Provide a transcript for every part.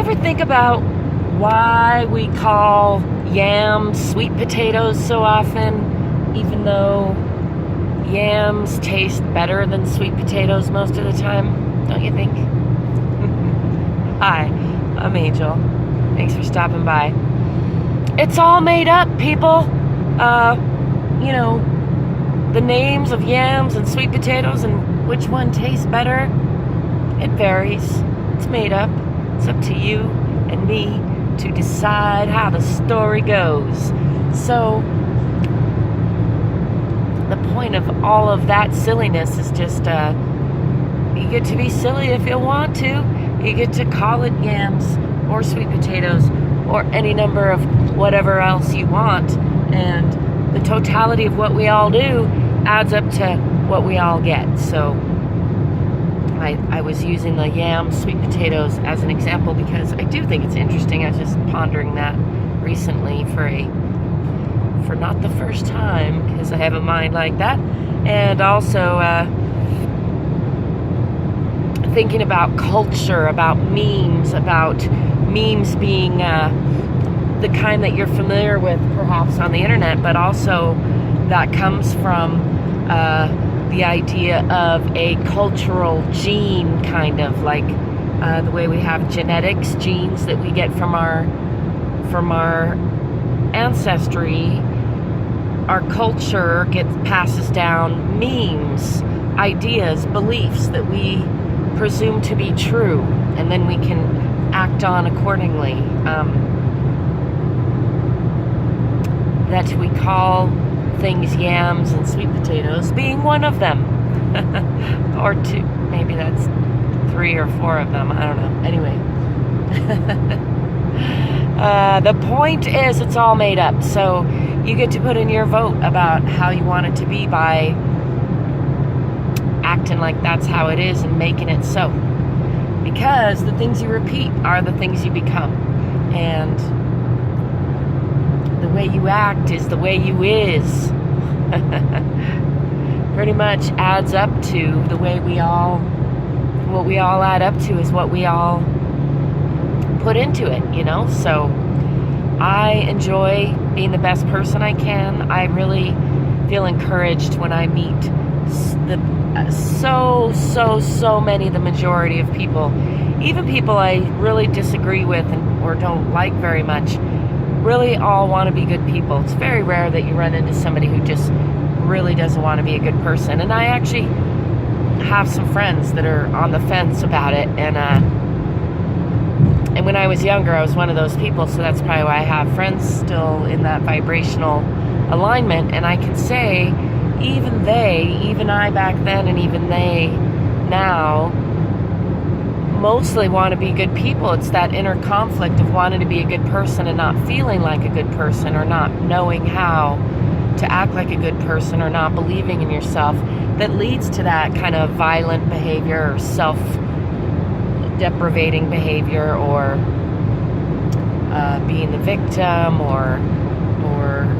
ever think about why we call yams sweet potatoes so often, even though yams taste better than sweet potatoes most of the time? Don't you think? Hi, I'm Angel. Thanks for stopping by. It's all made up, people. The names of yams and sweet potatoes and which one tastes better, it varies. It's made up. It's up to you and me to decide how the story goes. So, the point of all of that silliness is just, you get to be silly if you want to. You get to call it yams or sweet potatoes or any number of whatever else you want. And the totality of what we all do adds up to what we all get. So I was using the yams, sweet potatoes as an example because I do think it's interesting. I was just pondering that recently for not the first time, because I have a mind like that. And also thinking about culture, about memes being the kind that you're familiar with perhaps on the internet, but also that comes from the idea of a cultural gene, kind of like the way we have genetics, genes that we get from our ancestry. Our culture passes down memes, ideas, beliefs that we presume to be true, and then we can act on accordingly. That we call things yams and sweet potatoes, being one of them. Or two, maybe that's 3 or 4 of them, I don't know. Anyway. The point is, it's all made up. So you get to put in your vote about how you want it to be by acting like that's how it is and making it so. Because the things you repeat are the things you become. And the way you act is the way you is. Pretty much adds up to the way what we all add up to is what we all put into it, So I enjoy being the best person I can. I really feel encouraged when I meet the majority of people, even people I really disagree with or don't like very much, really all want to be good people. It's very rare that you run into somebody who just really doesn't want to be a good person. And I actually have some friends that are on the fence about it. And when I was younger, I was one of those people. So that's probably why I have friends still in that vibrational alignment. And I can say, even I back then and even they now, mostly want to be good people. It's that inner conflict of wanting to be a good person and not feeling like a good person, or not knowing how to act like a good person, or not believing in yourself, that leads to that kind of violent behavior or self-deprivating behavior, or being the victim, or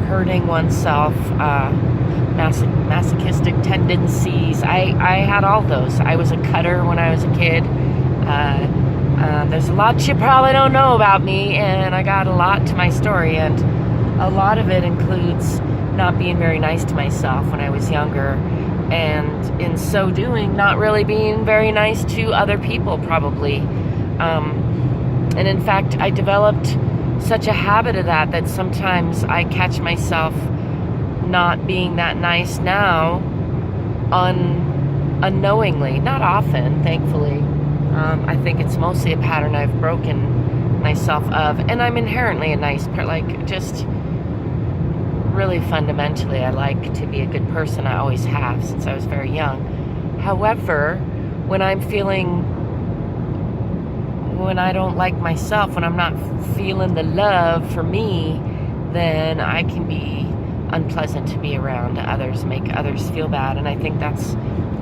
hurting oneself, masochistic tendencies. I had all those. I was a cutter when I was a kid. There's a lot you probably don't know about me, and I got a lot to my story, and a lot of it includes not being very nice to myself when I was younger, and in so doing, not really being very nice to other people, probably. And in fact, I developed such a habit of that sometimes I catch myself not being that nice now, unknowingly. Not often, thankfully. I think it's mostly a pattern I've broken myself of, and I'm inherently a nice person, just really fundamentally, I like to be a good person. I always have since I was very young. However, when I don't like myself, when I'm not feeling the love for me, then I can be unpleasant to be around others, make others feel bad. And I think that's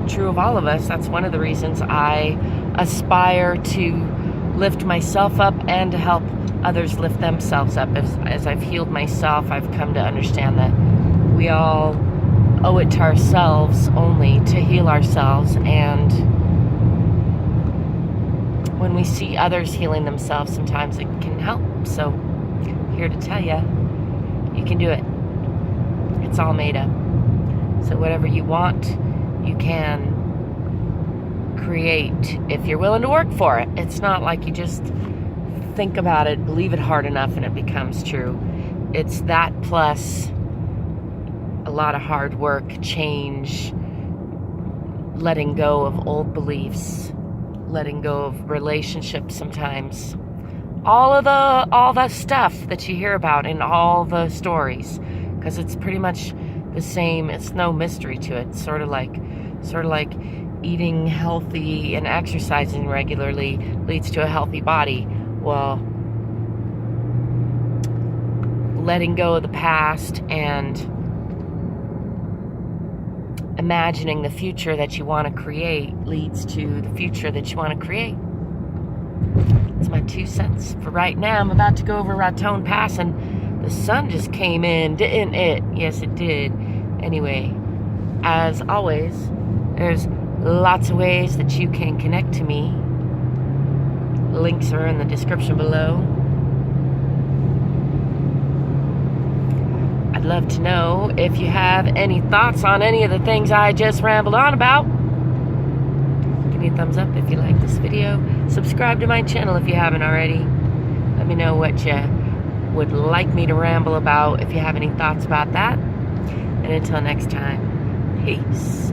true of all of us. That's one of the reasons I aspire to lift myself up and to help others lift themselves up. As I've healed myself, I've come to understand that we all owe it to ourselves only to heal ourselves, and when we see others healing themselves, sometimes it can help. So, here to tell you, you can do it. It's all made up. So whatever you want, you can create if you're willing to work for it. It's not like you just think about it, believe it hard enough, and it becomes true. It's that plus a lot of hard work, change, letting go of old beliefs, letting go of relationships sometimes. All the stuff that you hear about in all the stories, because it's pretty much the same. It's no mystery to it. Sort of like eating healthy and exercising regularly leads to a healthy body. Well, letting go of the past and imagining the future that you want to create leads to the future that you want to create. It's my 2 cents for right now. I'm about to go over Raton Pass, and the sun just came in, didn't it? Yes, it did. Anyway, as always, there's lots of ways that you can connect to me. Links are in the description below. I'd love to know if you have any thoughts on any of the things I just rambled on about. Give me a thumbs up if you like this video. Subscribe to my channel if you haven't already. Let me know what you would like me to ramble about if you have any thoughts about that. And until next time, peace.